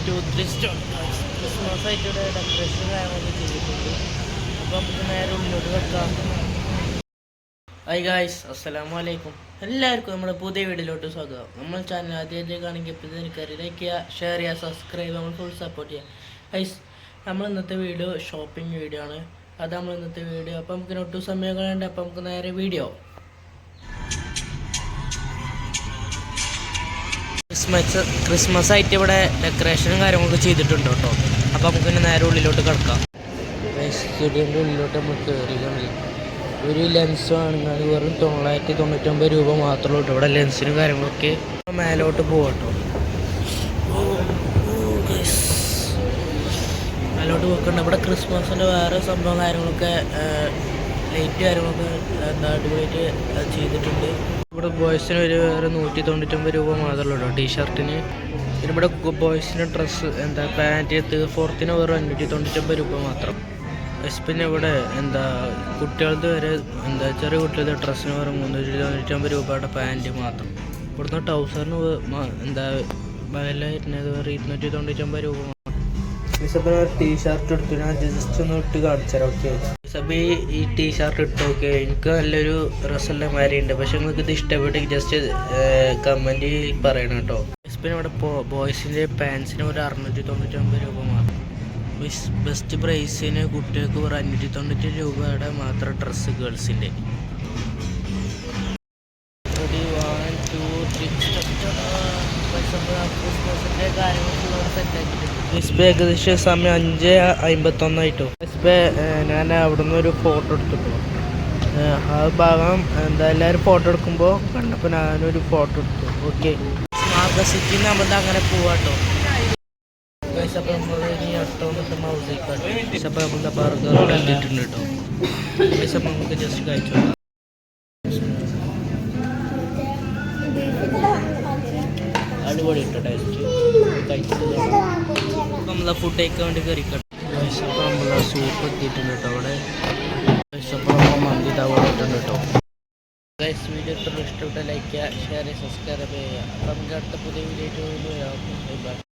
2-3 stone Christmas ആയിട്ട് ഇവിടെ decoration കാര്യങ്ങളൊക്കെ ചെയ്തിട്ടുണ്ട്. അപ്പോൾ നമുക്ക് നേരെ ഉള്ളിലോട്ട് വെക്കാം. ഹായ് ഗായ്സ്, അസ്സലാമു അലൈക്കും. എല്ലാവർക്കും നമ്മുടെ പുതിയ വീഡിയോയിലോട്ട് സ്വാഗതം. നമ്മൾ ചാനൽ ആദ്യമായിട്ടാണെങ്കിൽ ഇപ്പോൾ എനിക്കറിയാം, ലൈക്ക് ചെയ്യുക, ഷെയർ ചെയ്യുക, സബ്സ്ക്രൈബ്, നമ്മൾ ഫുൾ സപ്പോർട്ട് ചെയ്യുക. ഗൈസ്, നമ്മൾ ഇന്നത്തെ വീഡിയോ ഷോപ്പിംഗ് വീഡിയോ ആണ്. അത് നമ്മൾ ഇന്നത്തെ വീഡിയോ. അപ്പോൾ നമുക്ക് ഒട്ടും സമയം കളയണ്ട. അപ്പോൾ നമുക്ക് നേരെ വീഡിയോ. ക്രിസ്മസ് ആയിട്ട് ഇവിടെ ഡെക്കറേഷനും കാര്യങ്ങളൊക്കെ ചെയ്തിട്ടുണ്ട് കേട്ടോ. അപ്പോൾ നമുക്ക് നേരെ ഉള്ളിലോട്ട് കിടക്കാം. സ്റ്റുഡിയോൻ്റെ ഉള്ളിലോട്ട് നമ്മൾ കയറിയാണ്. ഒരു ലെൻസ് വാങ്ങാൻ വെറും 999 രൂപ മാത്രമേ ഉള്ളൂ. ഇവിടെ ലെൻസിനും കാര്യങ്ങളൊക്കെ മേലോട്ട് പോകട്ടോ. മേലോട്ട് പോക്കണ്ട. ഇവിടെ ക്രിസ്മസിൻ്റെ വേറെ സംഭവം കാര്യങ്ങളൊക്കെ ലൈറ്റ് കാര്യങ്ങളൊക്കെ അടിപൊളിയായിട്ട് ചെയ്തിട്ടുണ്ട്. ഇവിടെ ബോയ്സിന് ഒരു വേറെ 199 രൂപ മാത്രമേ ഉള്ളൂ ടീഷർട്ടിന്. പിന്നെ ഇവിടെ ബോയ്സിന് ഡ്രസ്സ് പാൻറ്റ് ഫോർത്തിന് വെറും 599 രൂപ മാത്രം. പിന്നെ ഇവിടെ കുട്ടികളുടെ വരെ ചെറിയ കുട്ടികളുടെ ഡ്രസ്സിന് വെറും 399 രൂപയുടെ പാൻറ്റ് മാത്രം. ഇവിടുന്ന് ട്രൗസറിന് വില വരുന്നത് വെറും 299 രൂപ മാത്രം. മിസ്സപ്പം ടീഷർട്ട് എടുത്തു. ഞാൻ ജസ്റ്റ് ഒന്ന് ഇട്ട് കാണിച്ചാൽ ഓക്കെ. മിസ്സപ്പം ഈ ടീഷർട്ട് ഇട്ട് ഓക്കെ, എനിക്ക് നല്ലൊരു ഡ്രസ്സുള്ള മാതിരിയുണ്ട്. പക്ഷെ നിങ്ങൾക്ക് ഇത് ഇഷ്ടപ്പെട്ടെങ്കിൽ ജസ്റ്റ് കമൻറ്റ് പറയണം കേട്ടോ. പിന്നെ ഇവിടെ ബോയ്സിൻ്റെ പാൻസിന് ഒരു 699 രൂപ മാത്രം. ബെസ്റ്റ് പ്രൈസിന് കുട്ടികൾക്ക് ഒരു 590 രൂപയുടെ മാത്രം ഡ്രസ്സ് ഗേൾസിൻ്റെ. ക്രിസ്മസിൻ്റെ കാര്യങ്ങളൊക്കെ സെറ്റാക്കിയിട്ടുണ്ട്. ഏകദേശം സമയം 5:51 ഞാൻ അവിടെ നിന്ന് ഒരു ഫോട്ടോ എടുത്തിട്ടു. ആ ഭാഗം എല്ലാവരും ഫോട്ടോ എടുക്കുമ്പോൾ കണ്ടപ്പോൾ ഞാനൊരു ഫോട്ടോ എടുത്തു. ഓക്കെ, സ്മാർട്ട് സിറ്റിയിൽ നമ്മൾ അങ്ങനെ പോവാട്ടോ. അപ്പോൾ നമ്മൾ ഇനി അടുത്ത വന്നിട്ട് മൗസിക്കാട്ടോ. അപ്പോൾ നമ്മുടെ ബർഗർ എത്തിയിട്ടുണ്ട് കേട്ടോ. അപ്പോൾ നമുക്ക് ജസ്റ്റ് കഴിച്ചു നോക്കാം. അടിപൊളി ഇട്ടോ ടേസ്റ്റ്. കഴിച്ചത് നമ്മളെ ഫുഡ് കഴിക്കാൻ വേണ്ടി കയറിക്കട്ടോ. അപ്പോൾ നമ്മൾ സൂപ്പ് എത്തിയിട്ടുണ്ട് കേട്ടോ അവിടെ. അപ്പോൾ നമ്മൾ മന്തി തവണ ഇട്ടുണ്ട് കേട്ടോ. വീഡിയോ ഇഷ്ടപ്പെട്ട ലൈക്ക് ചെയ്യുക, ഷെയർ ചെയ്യുക, സബ്സ്ക്രൈബ് ചെയ്യുക. അപ്പോൾ നമുക്ക് അടുത്ത പുതിയ വീഡിയോ